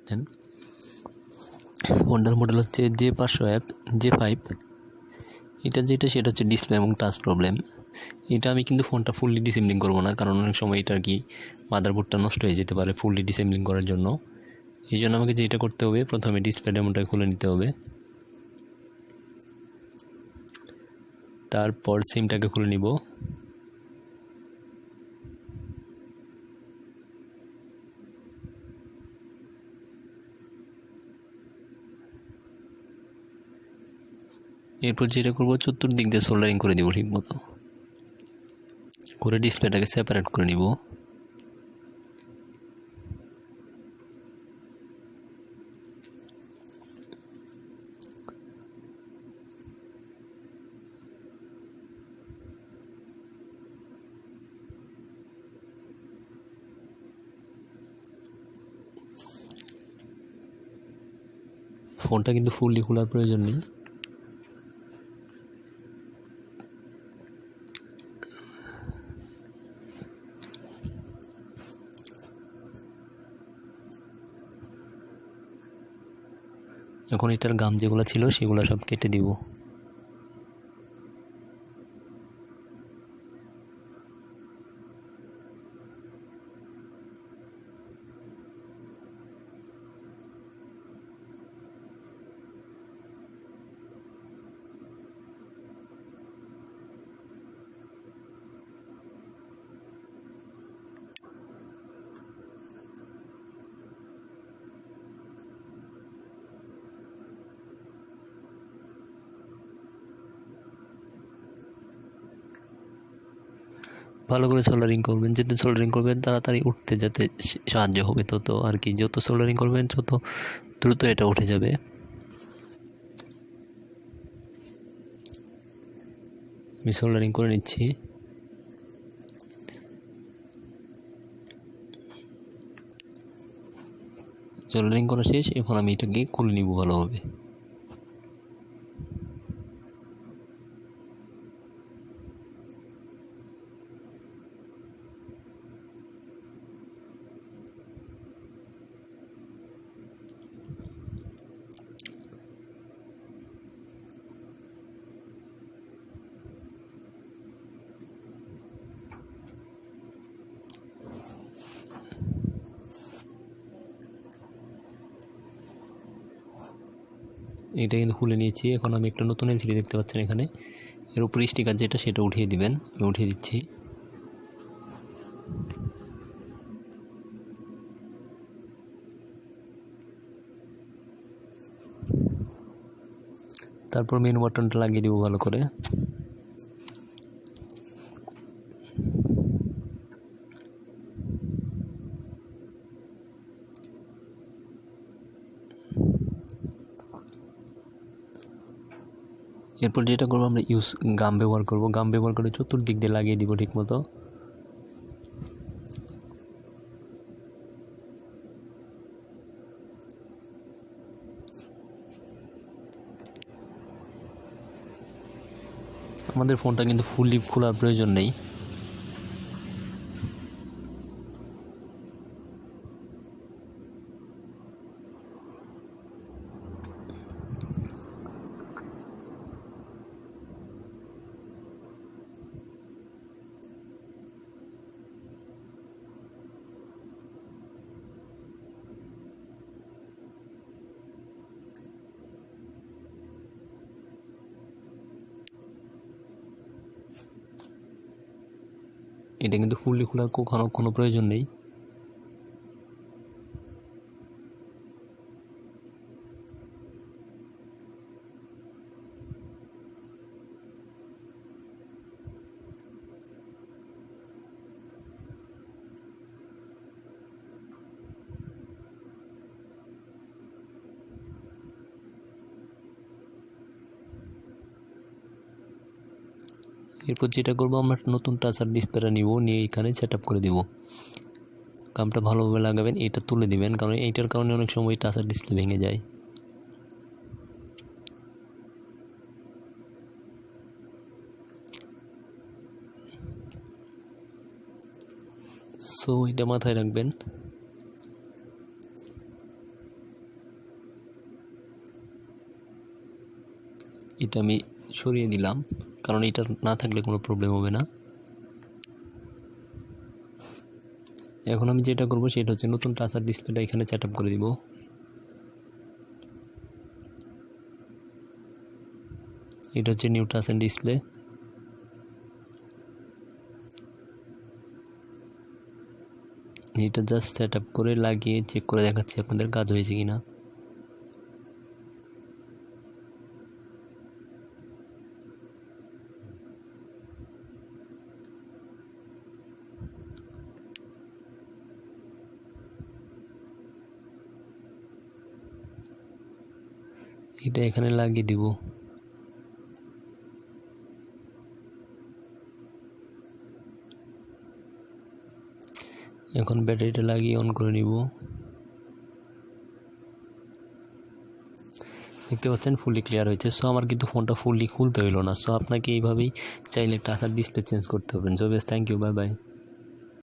পাচ্ছেন। ফোনটার মডেল হচ্ছে J500F J5। সেটা হচ্ছে ডিসপ্লে এবং টাচ প্রবলেম। এটা আমি কিন্তু ফোনটা ফুললি ডিসেম্বলিং করবো না, কারণ অনেক সময় এটা কি মাদারবোর্ডটা নষ্ট হয়ে যেতে পারে ফুললি ডিসেম্বলিং করার জন্য। এই জন্য আমাকে যেটা করতে হবে, প্রথমে ডিসপ্লে ডেমোটা খুলে নিতে হবে, তারপর সিমটাকে খুলে নিব। এরপর যেটা করবো, চতুর্দিক দিয়ে সোল্ডারিং করে দিব ঠিক মতো করে, ডিসপ্লেটাকে সেপারেট করে নিব। ফোনটা কিন্তু ফুললি খোলার প্রয়োজন নেই। এখন এটার গাম যেগুলো ছিল সেগুলো সব কেটে দিব। ভালো করে সোল্ডারিং করবেন, যেতে সোল্ডারিং করবেন তাড়াতাড়ি উঠতে যাতে সাহায্য হবে, তত আর কি। যত সোল্ডারিং করবেন তত দ্রুত এটা উঠে যাবে। আমি সোল্ডারিং করে নিচ্ছি। সোল্ডারিং করা শেষ, এখন আমি এটাকে খুলে নিব ভালোভাবে। এটা কিন্তু খুলে নিয়েছি। এখন আমি একটা নতুন এলসিডি দেখতে পাচ্ছেন এখানে, এর উপরে স্টিকার যেটা সেটা উঠিয়ে দিবেন। আমি উঠিয়ে দিচ্ছি। তারপর মেনু বাটনটা লাগিয়ে দিব ভালো করে। এরপর যেটা করবো, আমরা গাম ব্যবহার করব। গাম ব্যবহার করে চতুর্দিক দিয়ে লাগিয়ে দিব ঠিক মতো। আমাদের ফোনটা কিন্তু ফুললি খোলার প্রয়োজন নেই। এটা কিন্তু ফুললি খোলার কোনো প্রয়োজন নেই। এরপর যেটা করবো, আমরা নতুন টাচার ডিসপ্লেটা নিব, নিয়ে এখানে সেট আপ করে দিব। কামটা ভালোভাবে লাগাবেন, এটা তুলে দিবেন, কারণ এইটার কারণে অনেক সময় টাচার ডিসপ্লে ভেঙে যায়। সো এটা মাথায় রাখবেন। এটা আমি সরিয়ে দিলাম, কারণ এটা না থাকলে কোনো প্রবলেম হবে না। এখন আমি যেটা করব সেটা হচ্ছে নতুন টাচার ডিসপ্লেটা এখানে সেট আপ করে দিব। এটা হচ্ছে নিউ টাচ অ্যান্ড ডিসপ্লে। এটা জাস্ট সেট আপ করে লাগিয়ে চেক করে দেখাচ্ছি আপনাদের কাজ হয়েছে কিনা। এটা এখানে লাগিয়ে দিব। এখন ব্যাটারিটা লাগিয়ে অন করে নিব। দেখতে পাচ্ছেন ফুলি ক্লিয়ার হয়েছে। সো আমার কিন্তু ফোনটা ফুললি খুলতে হইলো না। সো আপনাকে এইভাবেই চাইলে টাচার ডিসপ্লে চেঞ্জ করতে পারবেন। সো বেশ, থ্যাংক ইউ, বাই বাই।